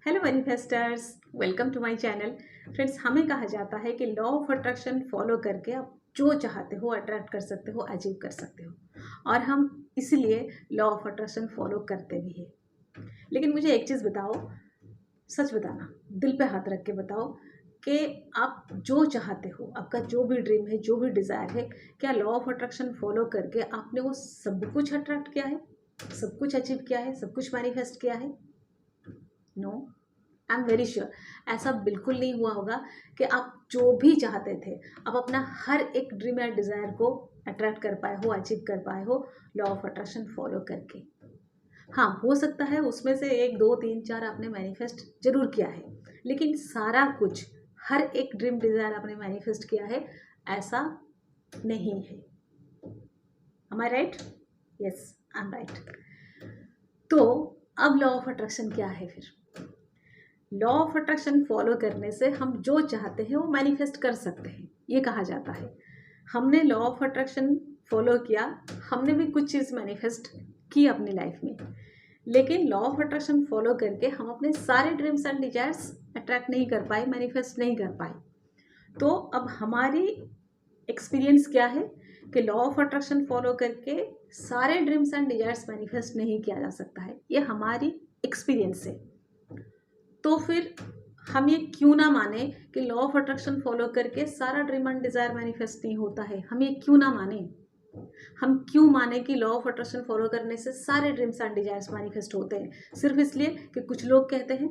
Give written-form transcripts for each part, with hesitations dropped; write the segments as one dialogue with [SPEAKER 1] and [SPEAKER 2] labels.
[SPEAKER 1] Hello manifesters, welcome to my channel. Friends, हमें कहा जाता है कि लॉ ऑफ अट्रैक्शन फॉलो करके आप जो चाहते हो अट्रैक्ट कर सकते हो, अचीव कर सकते हो। और हम इसलिए लॉ ऑफ अट्रैक्शन फॉलो करते भी हैं। लेकिन मुझे एक चीज़ बताओ, सच बताना, दिल पे हाथ रख के बताओ कि आप जो चाहते हो, आपका जो भी ड्रीम है, जो भी डिज़ायर है, क्या लॉ ऑफ अट्रैक्शन फॉलो करके आपने वो सब कुछ अट्रैक्ट किया है, सब कुछ अचीव किया है, सब कुछ मैनिफेस्ट किया है? No, I am very sure ऐसा बिल्कुल नहीं हुआ होगा कि आप जो भी चाहते थे, आप अपना हर एक ड्रीम या डिज़ायर को अट्रैक्ट कर पाए हो, अचीव कर पाए हो लॉ ऑफ अट्रैक्शन फॉलो करके। हाँ, हो सकता है उसमें से 1 2 3 4 आपने मैनिफेस्ट जरूर किया है, लेकिन सारा कुछ, हर एक ड्रीम डिज़ायर आपने मैनिफेस्ट किया है ऐसा नहीं है। Am I right? Yes, I am right. तो अब लॉ ऑफ अट्रैक्शन क्या है फिर? लॉ ऑफ अट्रैक्शन फॉलो करने से हम जो चाहते हैं वो मैनिफेस्ट कर सकते हैं, ये कहा जाता है। हमने लॉ ऑफ अट्रैक्शन फॉलो किया, हमने भी कुछ चीज़ मैनिफेस्ट की अपनी लाइफ में, लेकिन लॉ ऑफ अट्रैक्शन फॉलो करके हम अपने सारे ड्रीम्स एंड डिजायर्स अट्रैक्ट नहीं कर पाए, मैनिफेस्ट नहीं कर पाए। तो अब हमारी एक्सपीरियंस क्या है कि लॉ ऑफ अट्रैक्शन फॉलो करके सारे ड्रीम्स एंड डिजायर्स मैनिफेस्ट नहीं किया जा सकता है, ये हमारी एक्सपीरियंस है। तो फिर हम ये क्यों ना माने कि लॉ ऑफ अट्रैक्शन फॉलो करके सारा ड्रीम एंड डिज़ायर मैनिफेस्ट नहीं होता है? हम ये क्यों ना माने? हम क्यों माने कि लॉ ऑफ अट्रैक्शन फॉलो करने से सारे ड्रीम्स एंड डिज़ायर्स मैनिफेस्ट होते हैं? सिर्फ इसलिए कि कुछ लोग कहते हैं।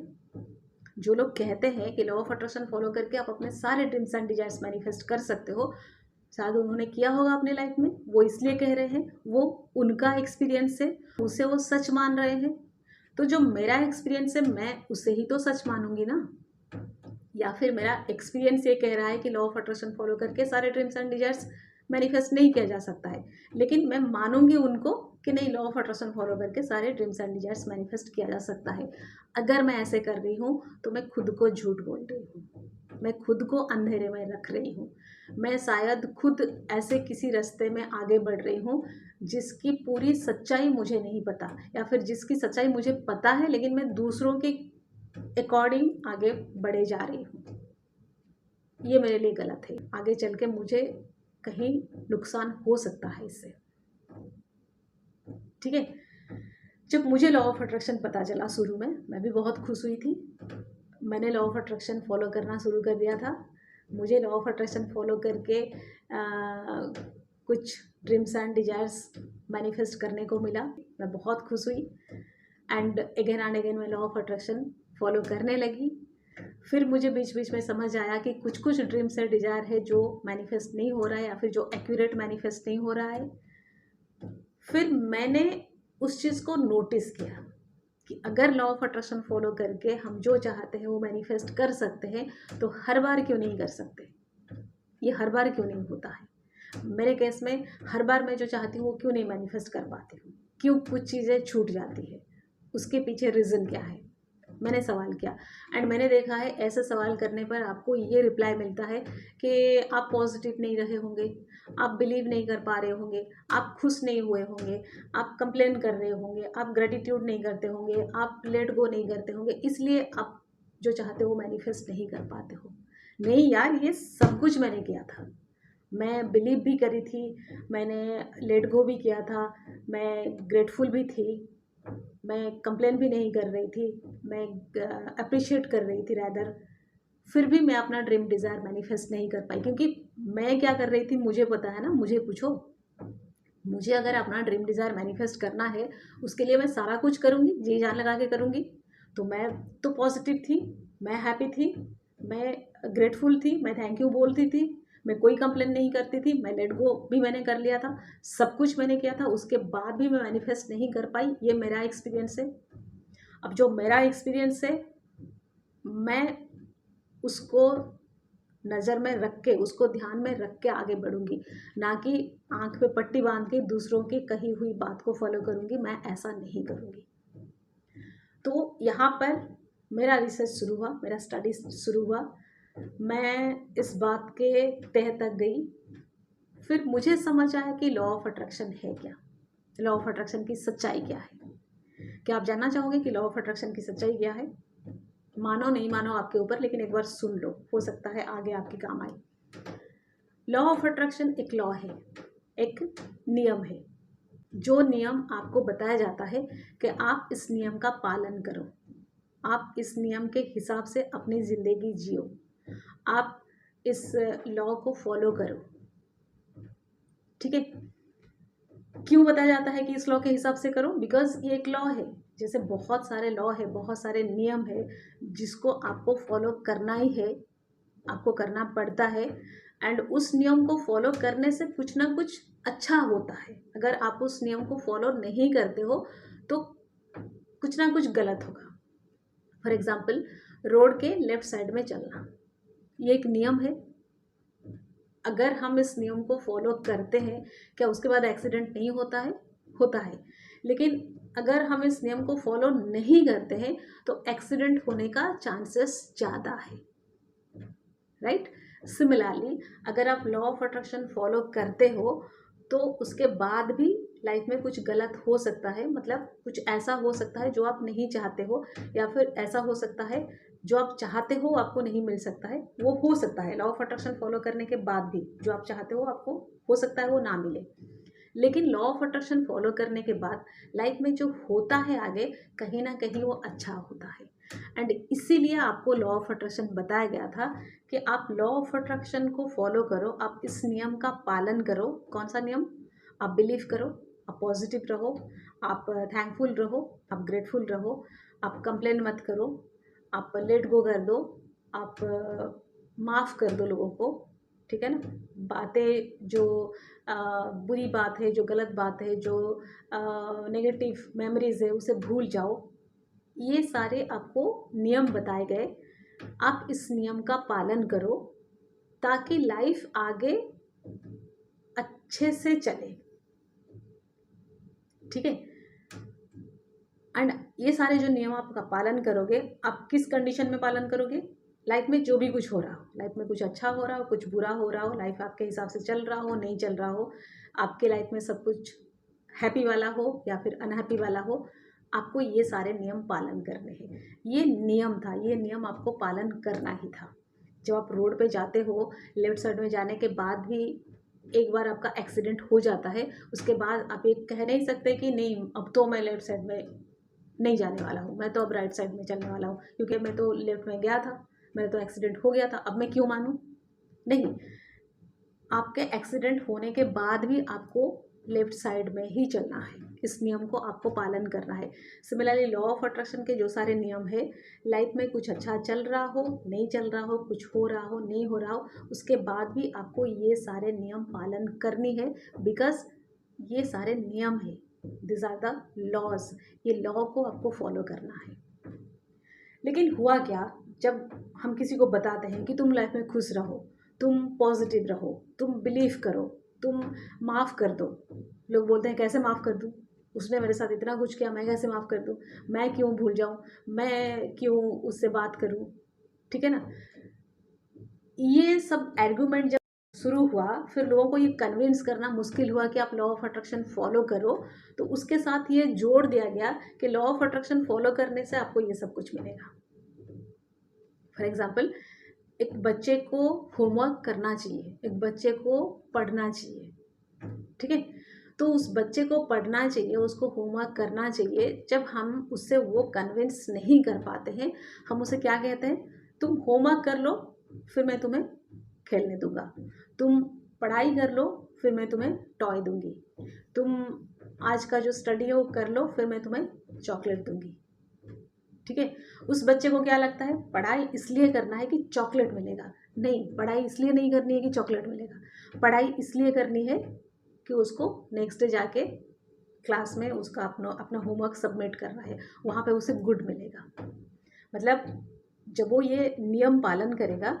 [SPEAKER 1] जो लोग कहते हैं कि लॉ ऑफ अट्रैक्शन फॉलो करके आप अपने सारे ड्रीम्स एंड डिज़ायर्स मैनिफेस्ट कर सकते हो, शायद उन्होंने किया होगा अपनी लाइफ में, वो इसलिए कह रहे हैं, वो उनका एक्सपीरियंस है, उसे वो सच मान रहे हैं। तो जो मेरा एक्सपीरियंस है, मैं उसे ही तो सच मानूंगी ना। या फिर मेरा एक्सपीरियंस ये कह रहा है कि लॉ ऑफ अट्रैक्शन फॉलो करके सारे ड्रीम्स एंड डिजायर्स मैनिफेस्ट नहीं किया जा सकता है, लेकिन मैं मानूंगी उनको कि नहीं, लॉ ऑफ अट्रैक्शन फॉलो करके सारे ड्रीम्स एंड डिजायर्स मैनिफेस्ट किया जा सकता है। अगर मैं ऐसे कर रही हूँ तो मैं खुद को झूठ बोल रही हूँ, मैं खुद को अंधेरे में रख रही हूँ। मैं शायद खुद ऐसे किसी रास्ते में आगे बढ़ रही हूँ जिसकी पूरी सच्चाई मुझे नहीं पता, या फिर जिसकी सच्चाई मुझे पता है लेकिन मैं दूसरों के अकॉर्डिंग आगे बढ़े जा रही हूँ। ये मेरे लिए गलत है, आगे चल के मुझे कहीं नुकसान हो सकता है इससे। ठीक है, जब मुझे लॉ ऑफ अट्रैक्शन पता चला शुरू में, मैं भी बहुत खुश हुई थी। मैंने लॉ ऑफ अट्रैक्शन फॉलो करना शुरू कर दिया था। मुझे लॉ ऑफ अट्रैक्शन फॉलो करके कुछ ड्रीम्स एंड डिजायर्स मैनिफेस्ट करने को मिला। मैं बहुत खुश हुई एंड अगेन मैं लॉ ऑफ अट्रैक्शन फॉलो करने लगी। फिर मुझे बीच बीच में समझ आया कि कुछ कुछ ड्रीम्स एंड डिजायर है जो मैनिफेस्ट नहीं हो रहा है, या फिर जो एक्यूरेट मैनिफेस्ट नहीं हो रहा है। फिर मैंने उस चीज़ को नोटिस किया कि अगर लॉ ऑफ अट्रैक्शन फॉलो करके हम जो चाहते हैं वो मैनिफेस्ट कर सकते हैं, तो हर बार क्यों नहीं कर सकते? ये हर बार क्यों नहीं होता है? मेरे केस में हर बार मैं जो चाहती हूँ वो क्यों नहीं मैनिफेस्ट कर पाती हूँ? क्यों कुछ चीज़ें छूट जाती है? उसके पीछे रीज़न क्या है? मैंने सवाल किया एंड मैंने देखा है ऐसे सवाल करने पर आपको ये रिप्लाई मिलता है कि आप पॉजिटिव नहीं रहे होंगे, आप बिलीव नहीं कर पा रहे होंगे, आप खुश नहीं हुए होंगे, आप कंप्लेन कर रहे होंगे, आप ग्रेटिट्यूड नहीं करते होंगे, आप लेट गो नहीं करते होंगे, इसलिए आप जो चाहते हो मैनिफेस्ट नहीं कर पाते हो। नहीं यार, ये सब कुछ मैंने किया था। मैं बिलीव भी करी थी, मैंने लेट गो भी किया था, मैं ग्रेटफुल भी थी, मैं कंप्लेन भी नहीं कर रही थी, मैं अप्रिशिएट कर रही थी रैदर। फिर भी मैं अपना ड्रीम डिज़ायर मैनिफेस्ट नहीं कर पाई, क्योंकि मैं क्या कर रही थी मुझे पता है ना। मुझे पूछो, मुझे अगर अपना ड्रीम डिज़ायर मैनिफेस्ट करना है, उसके लिए मैं सारा कुछ करूँगी, जी जान लगा के करूँगी। तो मैं तो पॉजिटिव थी, मैं हैप्पी थी, मैं ग्रेटफुल थी, मैं थैंक यू बोलती थी, मैं कोई कंप्लेन नहीं करती थी, मैं लेट गो भी मैंने कर लिया था, सब कुछ मैंने किया था, उसके बाद भी मैं मैनिफेस्ट नहीं कर पाई। ये मेरा एक्सपीरियंस है। अब जो मेरा एक्सपीरियंस है, मैं उसको नज़र में रख के, उसको ध्यान में रख के आगे बढ़ूंगी, ना कि आंख पे पट्टी बांध के दूसरों की कही हुई बात को फॉलो करूंगी। मैं ऐसा नहीं करूंगी। तो यहाँ पर मेरा रिसर्च शुरू हुआ, मेरा स्टडी शुरू हुआ, मैं इस बात के तह तक गई। फिर मुझे समझ आया कि लॉ ऑफ अट्रैक्शन है क्या, लॉ ऑफ अट्रैक्शन की सच्चाई क्या है। क्या आप जानना चाहोगे कि लॉ ऑफ अट्रैक्शन की सच्चाई क्या है? मानो नहीं मानो आपके ऊपर, लेकिन एक बार सुन लो, हो सकता है आगे आपके काम आए। लॉ ऑफ अट्रैक्शन एक लॉ है, एक नियम है, जो नियम आपको बताया जाता है कि आप इस नियम का पालन करो, आप इस नियम के हिसाब से अपनी ज़िंदगी जियो, आप इस लॉ को फॉलो करो। ठीक है, क्यों बताया जाता है कि इस लॉ के हिसाब से करो? बिकॉज ये एक लॉ है, जैसे बहुत सारे लॉ है, बहुत सारे नियम है जिसको आपको फॉलो करना ही है, आपको करना पड़ता है। एंड उस नियम को फॉलो करने से कुछ ना कुछ अच्छा होता है। अगर आप उस नियम को फॉलो नहीं करते हो तो कुछ ना कुछ गलत होगा। फॉर एग्जाम्पल, रोड के लेफ्ट साइड में चलना, ये एक नियम है। अगर हम इस नियम को फॉलो करते हैं, क्या उसके बाद एक्सीडेंट नहीं होता है? होता है। लेकिन अगर हम इस नियम को फॉलो नहीं करते हैं तो एक्सीडेंट होने का चांसेस ज़्यादा है, राइट? सिमिलरली, अगर आप लॉ ऑफ अट्रैक्शन फॉलो करते हो तो उसके बाद भी लाइफ में कुछ गलत हो सकता है, मतलब कुछ ऐसा हो सकता है जो आप नहीं चाहते हो, या फिर ऐसा हो सकता है जो आप चाहते हो आपको नहीं मिल सकता है, वो हो सकता है। लॉ ऑफ अट्रैक्शन फॉलो करने के बाद भी जो आप चाहते हो आपको हो सकता है वो ना मिले। लेकिन लॉ ऑफ अट्रैक्शन फॉलो करने के बाद लाइफ में जो होता है आगे, कहीं ना कहीं वो अच्छा होता है। एंड इसीलिए आपको लॉ ऑफ अट्रैक्शन बताया गया था कि आप लॉ ऑफ अट्रैक्शन को फॉलो करो, आप इस नियम का पालन करो। कौन सा नियम? आप बिलीव करो, आप पॉजिटिव रहो, आप थैंकफुल रहो, आप ग्रेटफुल रहो, आप कंप्लेन मत करो, आप लेट गो कर दो, आप माफ़ कर दो लोगों को, ठीक है ना? बातें जो बुरी बात है, जो गलत बात है, जो नेगेटिव मेमोरीज है, उसे भूल जाओ। ये सारे आपको नियम बताए गए, आप इस नियम का पालन करो ताकि लाइफ आगे अच्छे से चले, ठीक है? एंड ये सारे जो नियम आपका पालन करोगे, आप किस कंडीशन में पालन करोगे? लाइफ में जो भी कुछ हो रहा हो, लाइफ में कुछ अच्छा हो रहा हो, कुछ बुरा हो रहा हो, लाइफ आपके हिसाब से चल रहा हो, नहीं चल रहा हो, आपके लाइफ में सब कुछ हैप्पी वाला हो या फिर अनहैप्पी वाला हो, आपको ये सारे नियम पालन करने हैं। ये नियम था, ये नियम आपको पालन करना ही था। जब आप रोड पे जाते हो, लेफ्ट साइड में जाने के बाद भी एक बार आपका एक्सीडेंट हो जाता है, उसके बाद आप ये कह नहीं सकते कि नहीं अब तो मैं लेफ्ट साइड में नहीं जाने वाला हूँ, मैं तो अब राइट साइड में चलने वाला हूँ, क्योंकि मैं तो लेफ्ट में गया था, मेरा तो एक्सीडेंट हो गया था, अब मैं क्यों मानूँ? नहीं, आपके एक्सीडेंट होने के बाद भी आपको लेफ्ट साइड में ही चलना है, इस नियम को आपको पालन करना है। सिमिलरली लॉ ऑफ अट्रैक्शन के जो सारे नियम है, लाइफ में कुछ अच्छा चल रहा हो, नहीं चल रहा हो, कुछ हो रहा हो, नहीं हो रहा हो, उसके बाद भी आपको ये सारे नियम पालन करनी है, बिकॉज ये सारे नियम है, दिस आर द लॉज। ये लॉ को आपको फॉलो करना है। लेकिन हुआ क्या, जब हम किसी को बताते हैं कि तुम लाइफ में खुश रहो, तुम पॉजिटिव रहो, तुम बिलीव करो, तुम माफ़ कर दो, लोग बोलते हैं कैसे माफ़ कर दूँ, उसने मेरे साथ इतना कुछ किया, मैं कैसे माफ़ कर दूँ, मैं क्यों भूल जाऊँ, मैं क्यों उससे बात करूँ, ठीक है ना? ये सब आर्गूमेंट जब शुरू हुआ, फिर लोगों को ये कन्विंस करना मुश्किल हुआ कि आप लॉ ऑफ अट्रैक्शन फॉलो करो, तो उसके साथ ये जोड़ दिया गया कि लॉ ऑफ अट्रैक्शन फॉलो करने से आपको ये सब कुछ मिलेगा। फॉर एग्जाम्पल, एक बच्चे को होमवर्क करना चाहिए, एक बच्चे को पढ़ना चाहिए, ठीक है? तो उस बच्चे को पढ़ना चाहिए, उसको होमवर्क करना चाहिए। जब हम उससे वो कन्विंस नहीं कर पाते हैं, हम उसे क्या कहते हैं? तुम होमवर्क कर लो, फिर मैं तुम्हें खेलने दूंगा, तुम पढ़ाई कर लो, फिर मैं तुम्हें टॉय दूंगी, तुम आज का जो स्टडी है वो कर लो, फिर मैं तुम्हें चॉकलेट दूंगी, ठीक है? उस बच्चे को क्या लगता है? पढ़ाई इसलिए करना है कि चॉकलेट मिलेगा। नहीं, पढ़ाई इसलिए नहीं करनी है कि चॉकलेट मिलेगा, पढ़ाई इसलिए करनी है कि उसको नेक्स्ट डे जाके क्लास में उसका अपना अपना होमवर्क सबमिट करना है, वहाँ पे उसे गुड मिलेगा। मतलब जब वो ये नियम पालन करेगा,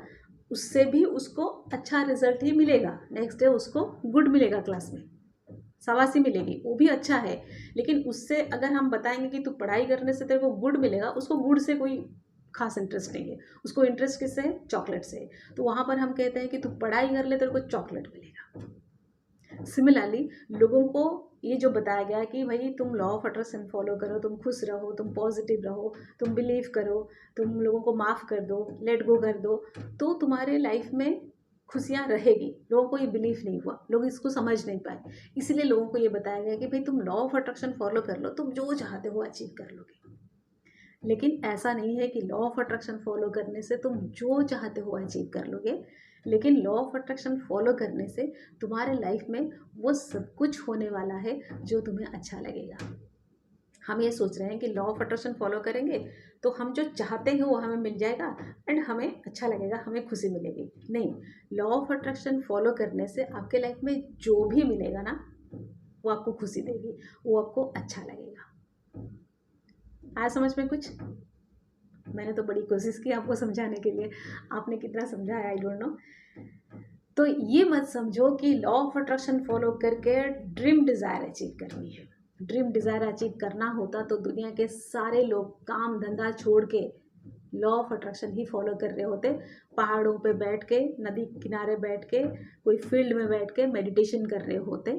[SPEAKER 1] उससे भी उसको अच्छा रिजल्ट ही मिलेगा, नेक्स्ट डे उसको गुड मिलेगा, क्लास में शाबाशी मिलेगी, वो भी अच्छा है। लेकिन उससे अगर हम बताएंगे कि तू पढ़ाई करने से तेरे को गुड मिलेगा, उसको गुड से कोई खास इंटरेस्ट नहीं है, उसको इंटरेस्ट किससे है? चॉकलेट से। तो वहाँ पर हम कहते हैं कि तू पढ़ाई कर ले, तेरे को चॉकलेट मिलेगा। सिमिलरली लोगों को ये जो बताया गया कि भाई तुम लॉ ऑफ अट्रैक्शन फॉलो करो, तुम खुश रहो, तुम पॉजिटिव रहो, तुम बिलीव करो, तुम लोगों को माफ़ कर दो, लेट गो कर दो, तो तुम्हारे लाइफ में खुशियाँ रहेगी। लोगों को ये बिलीव नहीं हुआ, लोग इसको समझ नहीं पाए, इसलिए लोगों को ये बताया गया कि भाई तुम लॉ ऑफ अट्रैक्शन फॉलो कर लो, तुम जो चाहते हो अचीव कर लोगे। लेकिन ऐसा नहीं है कि लॉ ऑफ अट्रैक्शन फॉलो करने से तुम जो चाहते हो अचीव कर लोगे। लेकिन लॉ ऑफ अट्रैक्शन फॉलो करने से तुम्हारे लाइफ में वो सब कुछ होने वाला है जो तुम्हें अच्छा लगेगा। हम ये सोच रहे हैं कि लॉ ऑफ अट्रैक्शन फॉलो करेंगे तो हम जो चाहते हैं वो हमें मिल जाएगा एंड हमें अच्छा लगेगा, हमें खुशी मिलेगी। नहीं, लॉ ऑफ अट्रैक्शन फॉलो करने से आपके लाइफ में जो भी मिलेगा ना वो आपको खुशी देगी, वो आपको अच्छा लगेगा। आया समझ में कुछ? मैंने तो बड़ी कोशिश की आपको समझाने के लिए, आपने कितना समझाया आई डोंट नो। तो ये मत समझो कि लॉ ऑफ अट्रैक्शन फॉलो करके ड्रीम डिज़ायर अचीव करनी है। ड्रीम डिज़ायर अचीव करना होता तो दुनिया के सारे लोग काम धंधा छोड़ के law of attraction he follow कर रहे होते। पहाड़ों पे बैठ के, नदी किनारे बैठ के, कोई फील्ड में बैठ के मेडिटेशन कर रहे होते,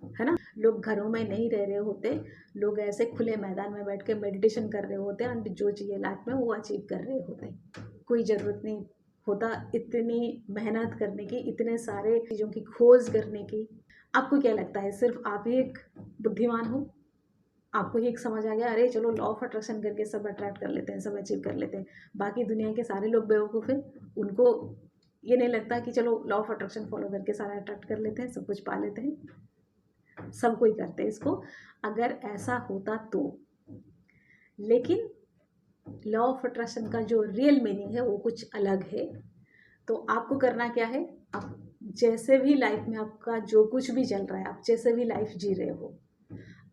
[SPEAKER 1] है ना। लोग घरों में नहीं रह रहे होते, लोग ऐसे खुले मैदान में बैठ के मेडिटेशन कर रहे होते हैं, जो चाहिए लाइफ में वो अचीव कर रहे होते। कोई ज़रूरत नहीं होता इतनी मेहनत करने की, इतने सारे चीज़ों की खोज करने की। आपको क्या लगता है सिर्फ आप ही एक बुद्धिमान हो? आपको ही एक समझ आ गया अरे चलो लॉ ऑफ अट्रैक्शन करके सब अट्रैक्ट कर लेते हैं, सब अचीव कर लेते हैं, बाकी दुनिया के सारे लोग बेवकूफ़ हैं? उनको ये नहीं लगता कि चलो लॉ ऑफ अट्रैक्शन फॉलो करके सारा अट्रैक्ट कर लेते हैं, सब कुछ पा लेते हैं? सब कोई करते हैं इसको, अगर ऐसा होता तो। लेकिन लॉ ऑफ अट्रैक्शन का जो रियल मीनिंग है वो कुछ अलग है। तो आपको करना क्या है, आप जैसे भी लाइफ में आपका जो कुछ भी चल रहा है, आप जैसे भी लाइफ जी रहे हो,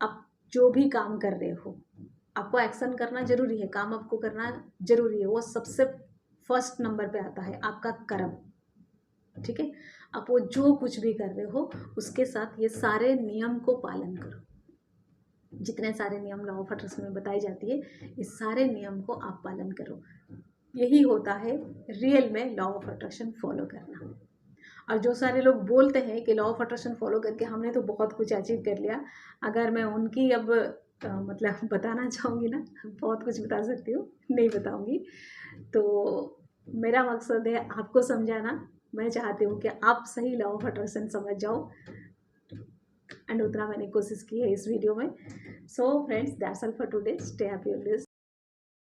[SPEAKER 1] आप जो भी काम कर रहे हो, आपको एक्शन करना जरूरी है, काम आपको करना जरूरी है। वो सबसे फर्स्ट नंबर पे आता है आपका कर्म, ठीक है। आप वो जो कुछ भी कर रहे हो उसके साथ ये सारे नियम को पालन करो। जितने सारे नियम लॉ ऑफ अट्रैक्शन में बताई जाती है, इस सारे नियम को आप पालन करो। यही होता है रियल में लॉ ऑफ अट्रैक्शन फॉलो करना। और जो सारे लोग बोलते हैं कि लॉ ऑफ अट्रैक्शन फॉलो करके हमने तो बहुत कुछ अचीव कर लिया, अगर मैं उनकी अब मतलब बताना चाहूँगी ना, बहुत कुछ बता सकती हूँ, नहीं बताऊँगी। तो मेरा मकसद है आपको समझाना। मैं चाहती हूँ कि आप सही लॉ ऑफ अट्रैक्शन समझ जाओ, एंड उतना मैंने कोशिश की है इस वीडियो में। So friends, that's all for today. Stay happy always.